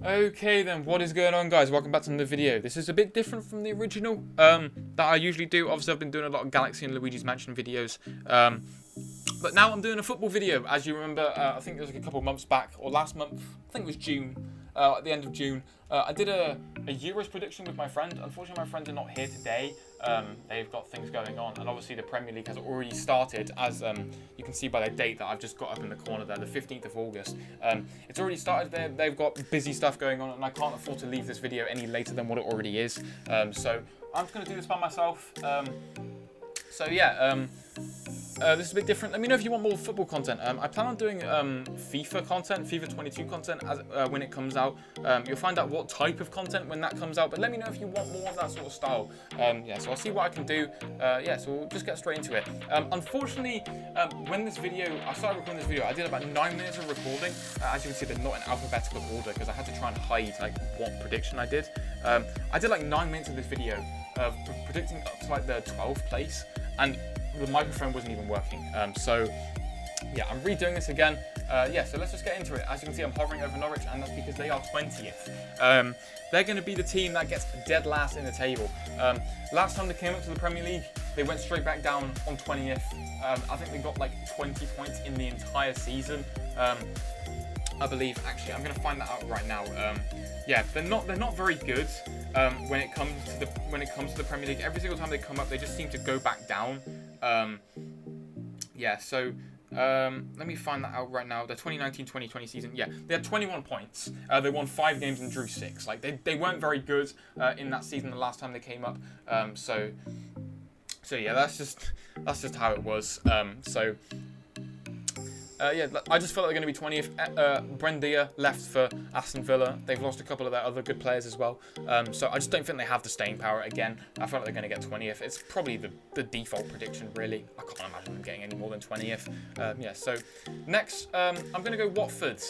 Okay then, what is going on, guys? Welcome back to another video. This is a bit different from the original that I usually do. Obviously, I've been doing a lot of Galaxy and Luigi's Mansion videos. But now I'm doing a football video. As you remember, I think it was like a couple of months back, or last month, I think it was June, at the end of June. I did a Euros prediction with my friend. Unfortunately, my friends are not here today. They've got things going on, and obviously the Premier League has already started, as you can see by the date that I've just got up in the corner there, the 15th of August. It's already started there. They've got busy stuff going on, and I can't afford to leave this video any later than what it already is. So I'm just going to do this by myself. This is a bit different. Let me know if you want more football content. I plan on doing FIFA content, FIFA 22 content as when it comes out. You'll find out what type of content when that comes out, but let me know if you want more of that sort of style. So I'll see what I can do. So we'll just get straight into it. Unfortunately, when I started recording this video, I did about 9 minutes of recording. As you can see, they're not in alphabetical order because I had to try and hide what prediction I did. I did 9 minutes of this video of predicting up to the 12th place, and the microphone wasn't even working. I'm redoing this again. So let's just get into it. As you can see, I'm hovering over Norwich, and that's because they are 20th. They're going to be the team that gets dead last in the table. Last time they came up to the Premier League, they went straight back down on 20th. I think they got 20 points in the entire season. I believe. Actually, I'm going to find that out right now. They're not very good when it comes to the Premier League. Every single time they come up, they just seem to go back down. Let me find that out right now. The 2019-2020 season, they had 21 points. They won 5 games and drew 6. They weren't very good in that season the last time they came up. That's just how it was. I just felt like they're going to be 20th. Brendia left for Aston Villa. They've lost a couple of their other good players as well. So I just don't think they have the staying power again. I feel like they're going to get 20th. It's probably the default prediction, really. I can't imagine them getting any more than 20th. So next, I'm going to go Watford.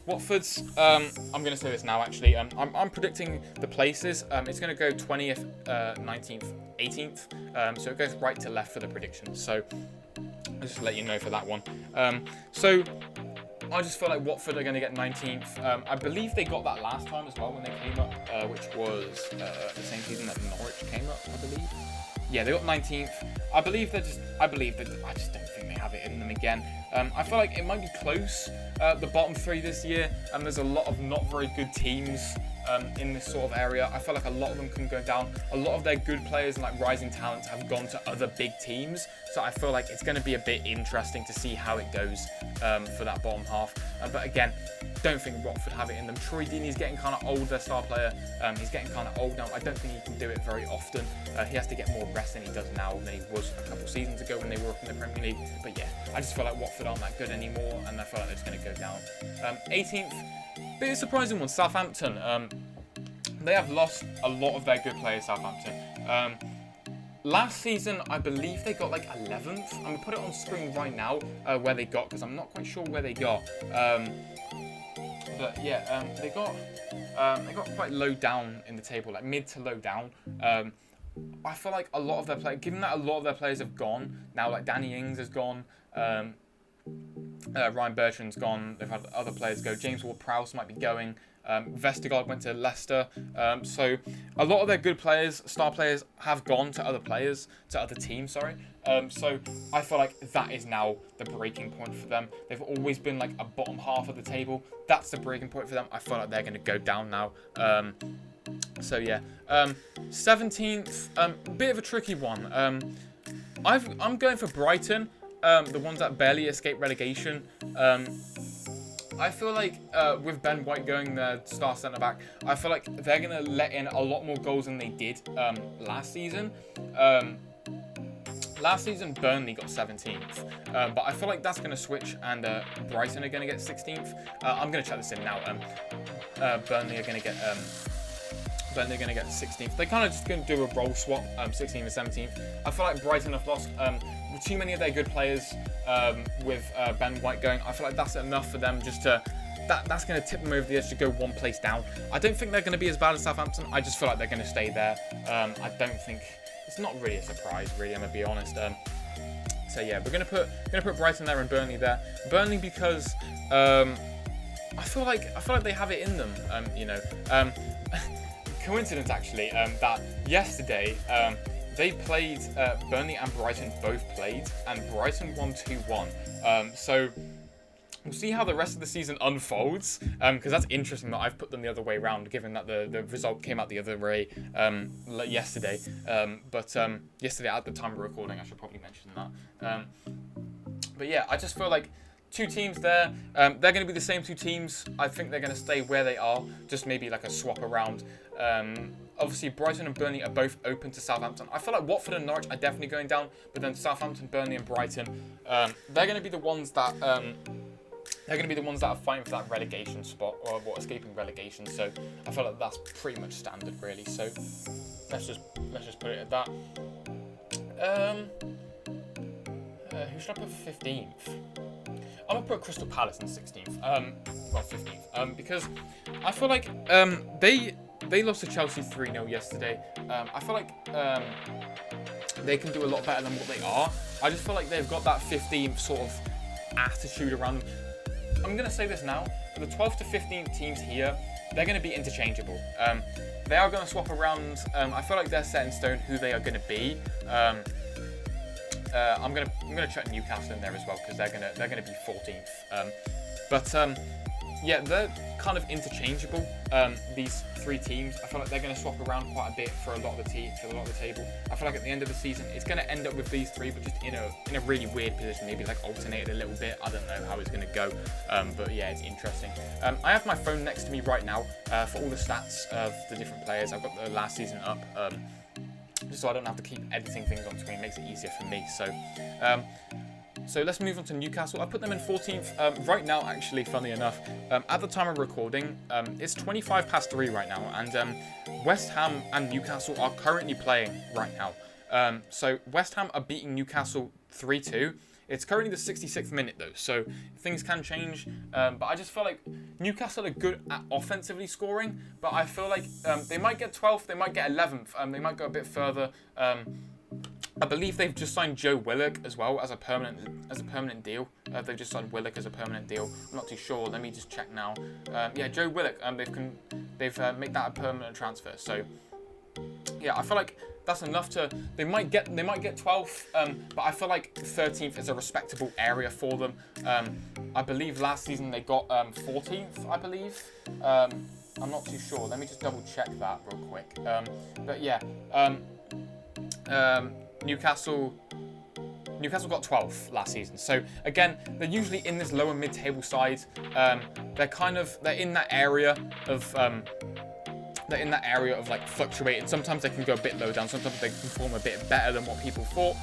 Watford's, I'm going to say this now, actually. I'm predicting the places. It's going to go 20th, 19th, 18th. So it goes right to left for the predictions. So I'll just let you know for that one. I just feel like Watford are going to get 19th. I believe they got that last time as well when they came up, which was the same season that Norwich came up, I believe. Yeah, they got 19th. I just don't think they have it in them again. I feel like it might be close, the bottom 3 this year, and there's a lot of not very good teams in this sort of area. I feel like a lot of them can go down. A lot of their good players and rising talents have gone to other big teams. So I feel like it's going to be a bit interesting to see how it goes for that bottom half. But again, don't think Watford have it in them. Troy Deeney's getting kind of old, their star player. He's getting kind of old now. I don't think he can do it very often. He has to get more rest than he does now than he was a couple seasons ago when they were up in the Premier League. But I just feel like Watford aren't that good anymore, and I feel like they're just going to go down. 18th, bit of a surprising one, Southampton. They have lost a lot of their good players, Southampton. Last season, I believe they got 11th. I'm going to put it on screen right now where they got, because I'm not quite sure where they got. They got quite low down in the table, mid to low down. I feel like a lot of their players, given that a lot of their players have gone, now Danny Ings has gone, Ryan Bertrand's gone, they've had other players go, James Ward-Prowse might be going, Vestergaard went to Leicester, so a lot of their good players, star players, have gone to other teams, so I feel like that is now the breaking point for them. They've always been a bottom half of the table. That's the breaking point for them. I feel like they're going to go down now. 17th, bit of a tricky one. I'm going for Brighton, the ones that barely escaped relegation. I feel like with Ben White going the star centre-back, I feel like they're going to let in a lot more goals than they did last season. Last season, Burnley got 17th, but I feel like that's going to switch, and Brighton are going to get 16th. I'm going to check this in now. Burnley are going to get 16th. They're kind of just going to do a role swap, 16th and 17th. I feel like Brighton have lost too many of their good players with Ben White going. I feel like that's enough for them just to... That's going to tip them over the edge to go one place down. I don't think they're going to be as bad as Southampton. I just feel like they're going to stay there. I don't think... It's not really a surprise, really, I'm going to be honest. We're going to put Brighton there and Burnley there. Burnley because I feel like they have it in them. Coincidence actually that yesterday they played Burnley and Brighton both played, and Brighton won 2-1. So we'll see how the rest of the season unfolds, because that's interesting that I've put them the other way around, given that the result came out the other way yesterday. But yesterday at the time of recording, I should probably mention that. But yeah, I just feel like two teams there. They're going to be the same two teams. I think they're going to stay where they are, just maybe like a swap around. Obviously, Brighton and Burnley are both open to Southampton. I feel like Watford and Norwich are definitely going down, but then Southampton, Burnley, and Brighton, they're going to be the ones that are fighting for that relegation spot, or escaping relegation. So I feel like that's pretty much standard, really. So let's just put it at that. Who should I put for 15th? I'm gonna put Crystal Palace in 16th. 15th. Because I feel like they lost to Chelsea 3-0 yesterday. I feel like they can do a lot better than what they are. I just feel like they've got that 15th sort of attitude around them. I'm going to say this now, for the 12th to 15th teams here, they're going to be interchangeable. They are going to swap around. I feel like they're set in stone who they are going to be. I'm going to chuck Newcastle in there as well, because they're going to be 14th. Yeah, they're kind of interchangeable. These three teams, I feel like they're going to swap around quite a bit for a lot of the table. I feel like at the end of the season, it's going to end up with these three, but just in a really weird position, maybe like alternated a little bit. I don't know how it's going to go, but yeah, it's interesting. I have my phone next to me right now for all the stats of the different players. I've got the last season up. Just so I don't have to keep editing things on screen, makes it easier for me. So let's move on to Newcastle. I put them in 14th right now, actually, funnily enough. At the time of recording, it's 25 past 3 right now, and West Ham and Newcastle are currently playing right now. So West Ham are beating Newcastle 3-2. It's currently the 66th minute, though, so things can change. But I just feel like Newcastle are good at offensively scoring, but I feel like they might get 12th, they might get 11th, they might go a bit further. I believe they've just signed Joe Willock as well as a permanent deal. They've just signed Willock as a permanent deal. I'm not too sure. Let me just check now. Yeah, Joe Willock. They've made that a permanent transfer. So yeah, I feel like that's enough to. They might get 12th, but I feel like 13th is a respectable area for them. I believe last season they got 14th. I believe. I'm not too sure. Let me just double check that real quick. But yeah. Newcastle got 12th last season. So again, they're usually in this lower mid-table side. They're in that area of like fluctuating. Sometimes they can go a bit low down. Sometimes they can perform a bit better than what people thought.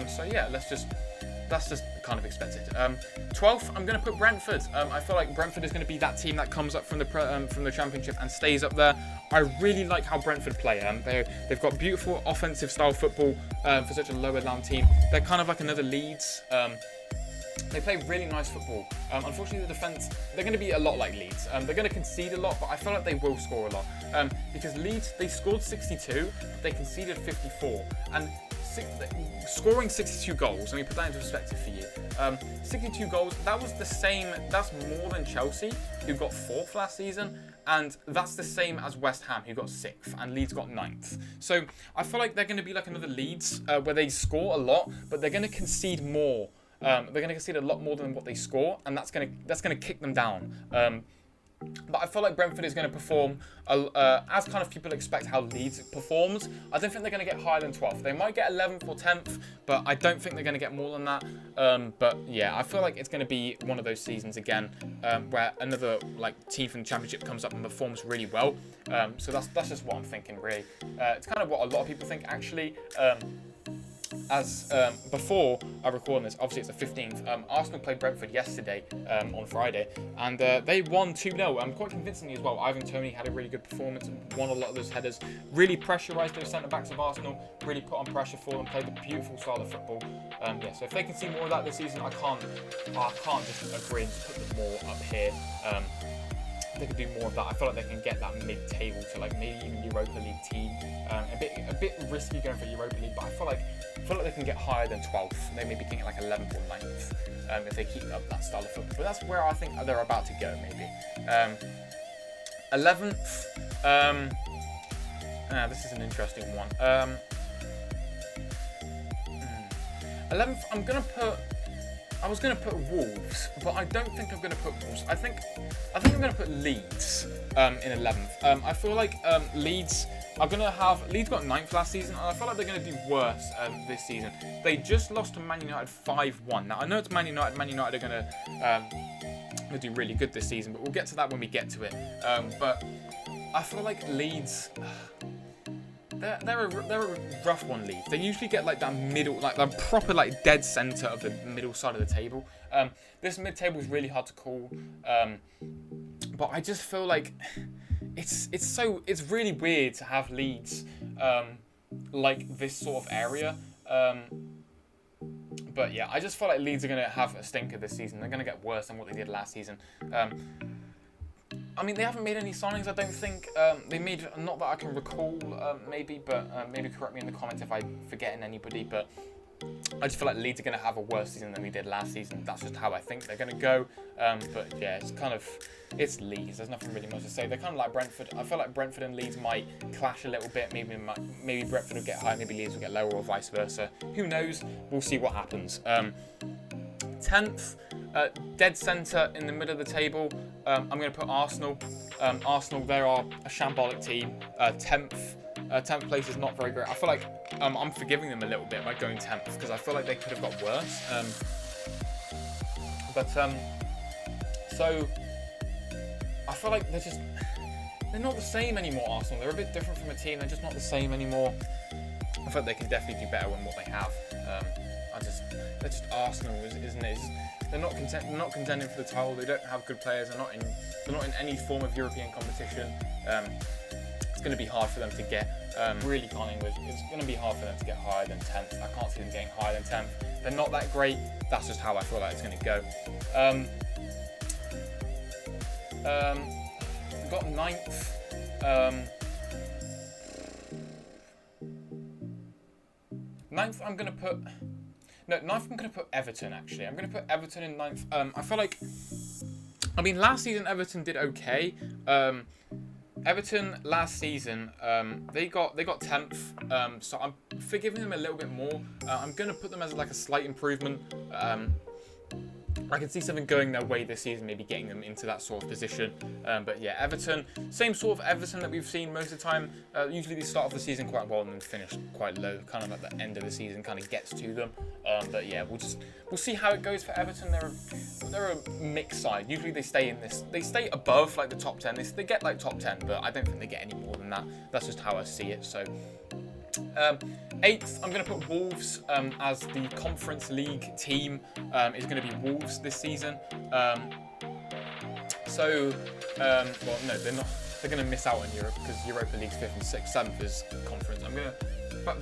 So yeah, that's just kind of expected. 12th, I'm going to put Brentford. I feel like Brentford is going to be that team that comes up from the Championship and stays up there. I really like how Brentford play. They've got beautiful offensive style football for such a lower down team. They're kind of like another Leeds. They play really nice football. Unfortunately, the defence, they're going to be a lot like Leeds. They're going to concede a lot, but I feel like they will score a lot. Because Leeds, they scored 62, but they conceded 54. And scoring 62 goals, let me put that into perspective for you. 62 goals, that's more than Chelsea, who got 4th last season, and that's the same as West Ham, who got 6th, and Leeds got 9th. So I feel like they're going to be like another Leeds, where they score a lot, but they're going to concede more. They're going to concede a lot more than what they score, and that's going to kick them down. But I feel like Brentford is going to perform as kind of people expect how Leeds performs. I don't think they're going to get higher than 12th. They might get 11th or 10th, but I don't think they're going to get more than that. But yeah, I feel like it's going to be one of those seasons again where another like team from the Championship comes up and performs really well. So that's just what I'm thinking, really. It's kind of what a lot of people think, actually. As before I record this, obviously it's the 15th. Arsenal played Brentford yesterday on Friday, and they won 2-0. Quite convincingly as well. Ivan Toney had a really good performance and won a lot of those headers. Really pressurised those centre backs of Arsenal. Really put on pressure for them. Played a beautiful style of football. Yeah. So if they can see more of that this season, I can't just agree and just put them more up here. they could do more of that. I feel like they can get that mid-table to like maybe even Europa League team. A bit risky going for Europa League, but I feel like they can get higher than 12th. They maybe can get like 11th or 9th if they keep up that style of football. But that's where I think they're about to go. Maybe 11th. This is an interesting one. 11th. I was gonna put Wolves, but I don't think I'm gonna put Wolves. I think I'm gonna put Leeds in 11th. I feel like Leeds got 9th last season, and I feel like they're gonna do worse this season. They just lost to Man United 5-1. Now I know it's Man United. Man United are gonna do really good this season, but we'll get to that when we get to it. But I feel like Leeds. They're a rough one, Leeds. They usually get like that middle, like the proper like dead center of the middle side of the table. This mid-table is really hard to call, but I just feel like it's really weird to have Leeds like this sort of area. But yeah, I just feel like Leeds are gonna have a stinker this season. They're gonna get worse than what they did last season. I mean, they haven't made any signings, I don't think. They made, not that I can recall, maybe, but maybe correct me in the comments if I'm forgetting anybody, but I just feel like Leeds are going to have a worse season than they did last season. That's just how I think they're going to go. But yeah, it's Leeds. There's nothing really much to say. They're kind of like Brentford. I feel like Brentford and Leeds might clash a little bit. Maybe Brentford will get high, maybe Leeds will get lower, or vice versa. Who knows? We'll see what happens. 10th, dead centre in the middle of the table. I'm going to put Arsenal. Arsenal, they are a shambolic team. 10th place is not very great. I feel like I'm forgiving them a little bit by going 10th because I feel like they could have got worse. So I feel like they're not the same anymore, Arsenal. They're a bit different from a team. They're just not the same anymore. I feel like they can definitely do better than what they have. They're just Arsenal, isn't it? They're not contending for the title. They don't have good players. They're not in any form of European competition. It's going to be hard for them to get. Really can't English. It's going to be hard for them to get higher than 10th. I can't see them getting higher than 10th. They're not that great. That's just how I feel like it's going to go. Got 9th. 9th, I'm going to put... No, 9th, I'm going to put Everton, actually. I'm going to put Everton in 9th. I feel like... I mean, last season, Everton did okay. Everton, last season, they got 10th. So I'm forgiving them a little bit more. I'm going to put them as like a slight improvement. I can see something going their way this season, maybe getting them into that sort of position. But yeah, Everton, same sort of Everton that we've seen most of the time. Usually they start off the season quite well and then finish quite low. Kind of at the end of the season kind of gets to them. But yeah, we'll see how it goes for Everton. They're a mixed side. Usually they stay above like the top 10. They get like top 10, but I don't think they get any more than that. That's just how I see it. So 8th, I'm going to put Wolves as the Conference League team. Is going to be Wolves this season. Well, no, they're not. They're going to miss out on Europe because Europa League's 5th and 6th, 7th is Conference. I'm going to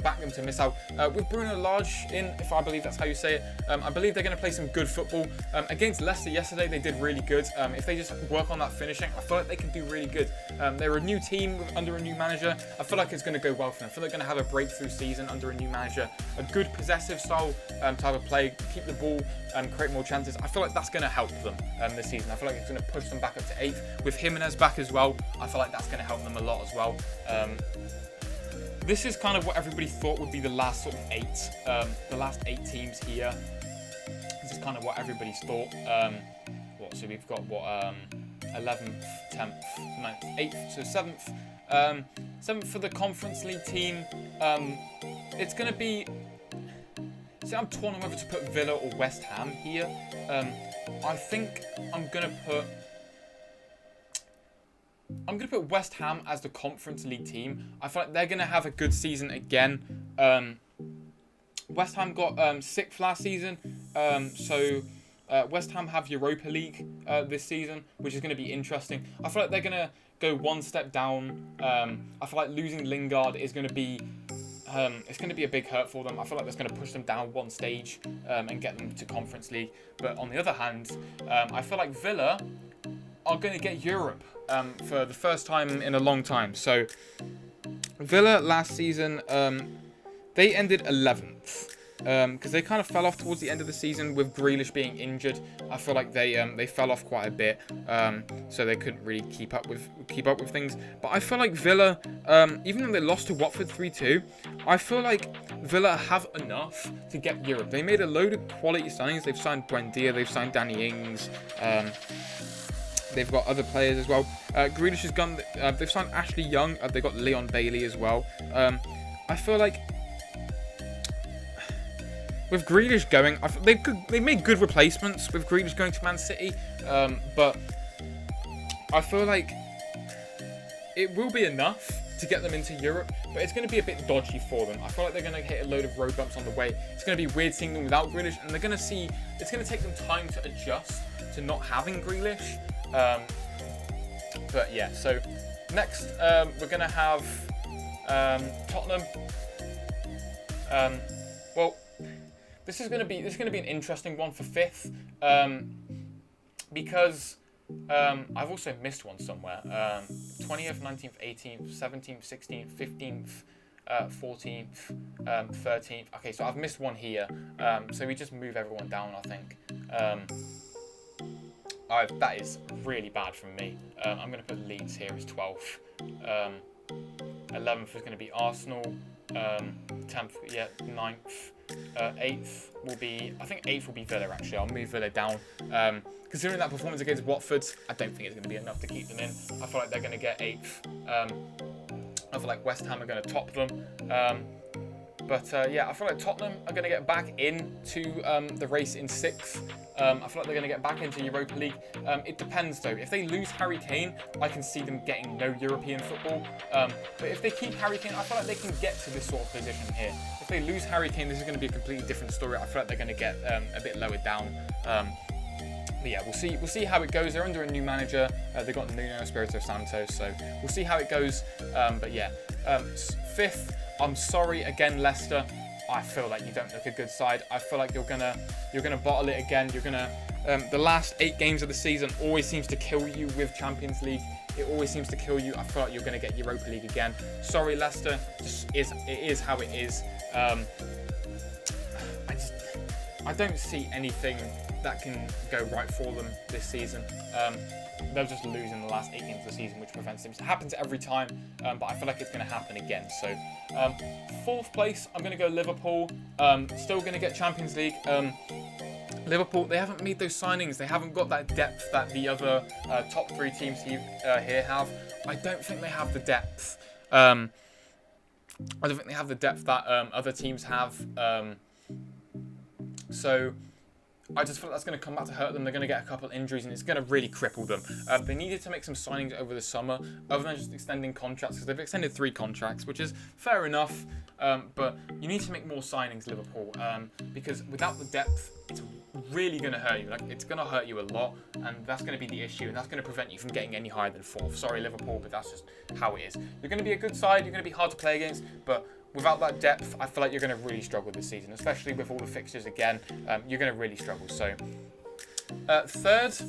back them to miss out. With Bruno Lage in, if I believe that's how you say it, I believe they're going to play some good football. Against Leicester yesterday, they did really good. If they just work on that finishing, I feel like they can do really good. They're a new team under a new manager. I feel like it's going to go well for them. I feel like they're going to have a breakthrough season under a new manager. A good possessive style type of play, keep the ball and create more chances. I feel like that's going to help them this season. I feel like it's going to push them back up to 8th. With Jimenez back as well, I feel like that's going to help them a lot as well. This is kind of what everybody thought would be the last sort of 8, the last 8 teams here. This is kind of what everybody's thought. So we've got 11th, 10th, 9th, 8th, so 7th. 7th for the Conference League team. It's going to be... See, I'm torn on whether to put Villa or West Ham here. I think I'm going to put West Ham as the Conference League team. I feel like they're going to have a good season again. West Ham got 6th last season. So West Ham have Europa League this season, which is going to be interesting. I feel like they're going to go one step down. I feel like losing Lingard is going to be... it's going to be a big hurt for them. I feel like that's going to push them down one stage and get them to Conference League. But on the other hand, I feel like Villa are going to get Europe for the first time in a long time. So Villa last season, they ended 11th. Because they kind of fell off towards the end of the season with Grealish being injured. I feel like they fell off quite a bit, so they couldn't really keep up with things. But I feel like Villa, even though they lost to Watford 3-2, I feel like Villa have enough to get Europe. They made a load of quality signings. They've signed Buendia, they've signed Danny Ings. They've got other players as well. Grealish has gone. They've signed Ashley Young. They've got Leon Bailey as well. I feel like with Grealish going, they made good replacements with Grealish going to Man City, but I feel like it will be enough to get them into Europe, but it's going to be a bit dodgy for them. I feel like they're going to hit a load of road bumps on the way. It's going to be weird seeing them without Grealish, and they're going to see it's going to take them time to adjust to not having Grealish. But yeah, so next we're going to have Tottenham. Well, this is going to be an interesting one for 5th, because I've also missed one somewhere. 20th, 19th, 18th, 17th, 16th, 15th, 14th, 13th. Okay, so I've missed one here. So we just move everyone down, I think. That is really bad from me. I'm going to put Leeds here as 12th. 11th is going to be Arsenal. 10th, yeah, 9th. 8th will be, I think 8th will be Villa actually. I'll move Villa down. Considering that performance against Watford, I don't think it's going to be enough to keep them in. I feel like they're going to get 8th. I feel like West Ham are going to top them. Yeah, I feel like Tottenham are going to get back into the race in 6th. I feel like they're going to get back into Europa League. It depends though. If they lose Harry Kane, I can see them getting no European football. But if they keep Harry Kane, I feel like they can get to this sort of position here. If they lose Harry Kane, this is going to be a completely different story. I feel like they're going to get a bit lower down. But yeah, we'll see how it goes. They're under a new manager. They've got Nuno Espirito Santo, so we'll see how it goes. But yeah, 5th. I'm sorry again, Leicester. I feel like you don't look a good side. I feel like you're gonna bottle it again. You're gonna the last 8 games of the season always seems to kill you with Champions League. It always seems to kill you. I feel like you're gonna get Europa League again. Sorry, Leicester. It is how it is. I don't see anything that can go right for them this season. They'll just lose in the last 8 games of the season, which prevents them. It happens every time, but I feel like it's going to happen again. So, 4th place, I'm going to go Liverpool. Still going to get Champions League. Liverpool, they haven't made those signings. They haven't got that depth that the other top 3 teams here have. I don't think they have the depth. I don't think they have the depth that other teams have. So I just feel like that's going to come back to hurt them. They're going to get a couple injuries and it's going to really cripple them. They needed to make some signings over the summer, other than just extending contracts, because they've extended 3 contracts, which is fair enough. But you need to make more signings, Liverpool, because without the depth, it's really going to hurt you. Like, it's going to hurt you a lot, and that's going to be the issue, and that's going to prevent you from getting any higher than 4th. Sorry, Liverpool, but that's just how it is. You're going to be a good side. You're going to be hard to play against, but without that depth, I feel like you're going to really struggle this season, especially with all the fixtures again. You're going to really struggle. So, 3rd,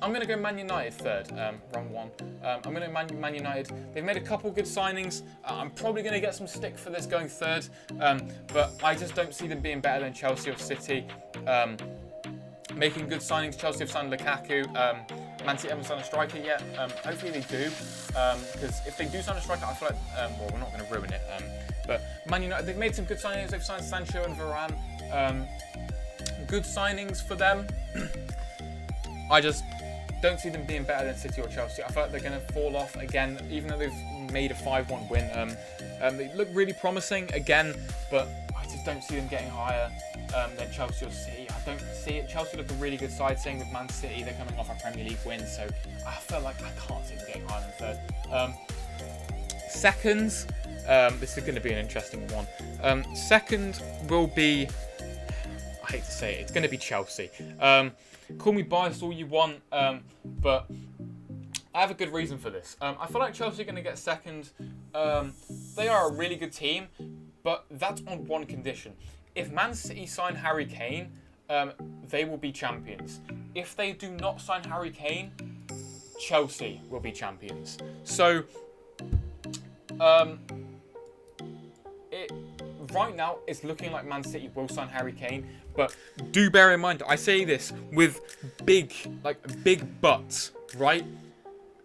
I'm going to go Man United 3rd. Wrong one. I'm going to go Man United. They've made a couple good signings. I'm probably going to get some stick for this going 3rd, but I just don't see them being better than Chelsea or City. Making good signings. Chelsea have signed Lukaku. Man City haven't signed a striker yet. Hopefully they do, because if they do sign a striker, I feel like, well, we're not going to ruin it. But Man United, they've made some good signings. They've signed Sancho and Varane. Good signings for them. I just don't see them being better than City or Chelsea. I feel like they're going to fall off again, even though they've made a 5-1 win. They look really promising again, but I just don't see them getting higher than Chelsea or City. I don't see it. Chelsea look a really good side. Same with Man City. They're coming off a Premier League win, so I feel like I can't see them getting higher than 3rd. 2nd, this is going to be an interesting one. 2nd will be, I hate to say it, it's going to be Chelsea. Call me biased all you want, but I have a good reason for this. I feel like Chelsea are going to get 2nd. They are a really good team, but that's on one condition. If Man City sign Harry Kane, they will be champions. If they do not sign Harry Kane, Chelsea will be champions. So, right now, it's looking like Man City will sign Harry Kane, but do bear in mind, I say this with big buts, right?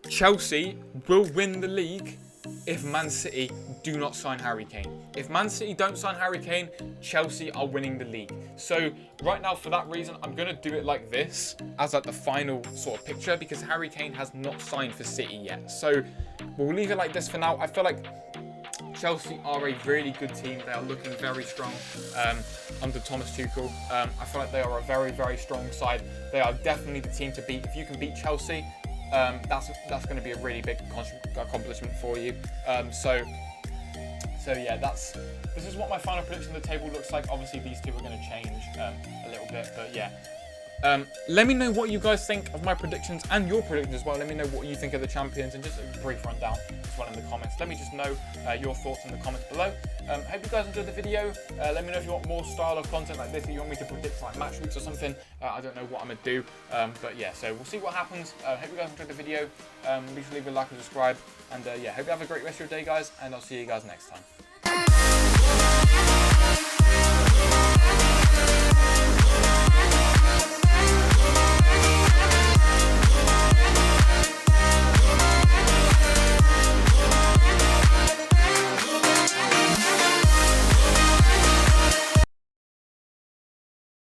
Chelsea will win the league if Man City do not sign Harry Kane. If Man City don't sign Harry Kane, Chelsea are winning the league. So right now, for that reason, I'm going to do it like this as like the final sort of picture, because Harry Kane has not signed for City yet. So we'll leave it like this for now. I feel like Chelsea are a really good team. They are looking very strong under Thomas Tuchel. I feel like they are a very, very strong side. They are definitely the team to beat. If you can beat Chelsea, that's going to be a really big accomplishment for you. So yeah, this is what my final prediction of the table looks like. Obviously, these two are going to change a little bit, but yeah. Let me know what you guys think of my predictions and your predictions as well. Let me know what you think of the champions, and just a brief rundown as well in the comments. Let me just know your thoughts in the comments below. Hope you guys enjoyed the video. Let me know if you want more style of content like this, if you want me to predict like match weeks or something. I don't know what I'm going to do. But yeah, so we'll see what happens. Hope you guys enjoyed the video. Be sure to leave a like and subscribe. And yeah, hope you have a great rest of your day, guys. And I'll see you guys next time.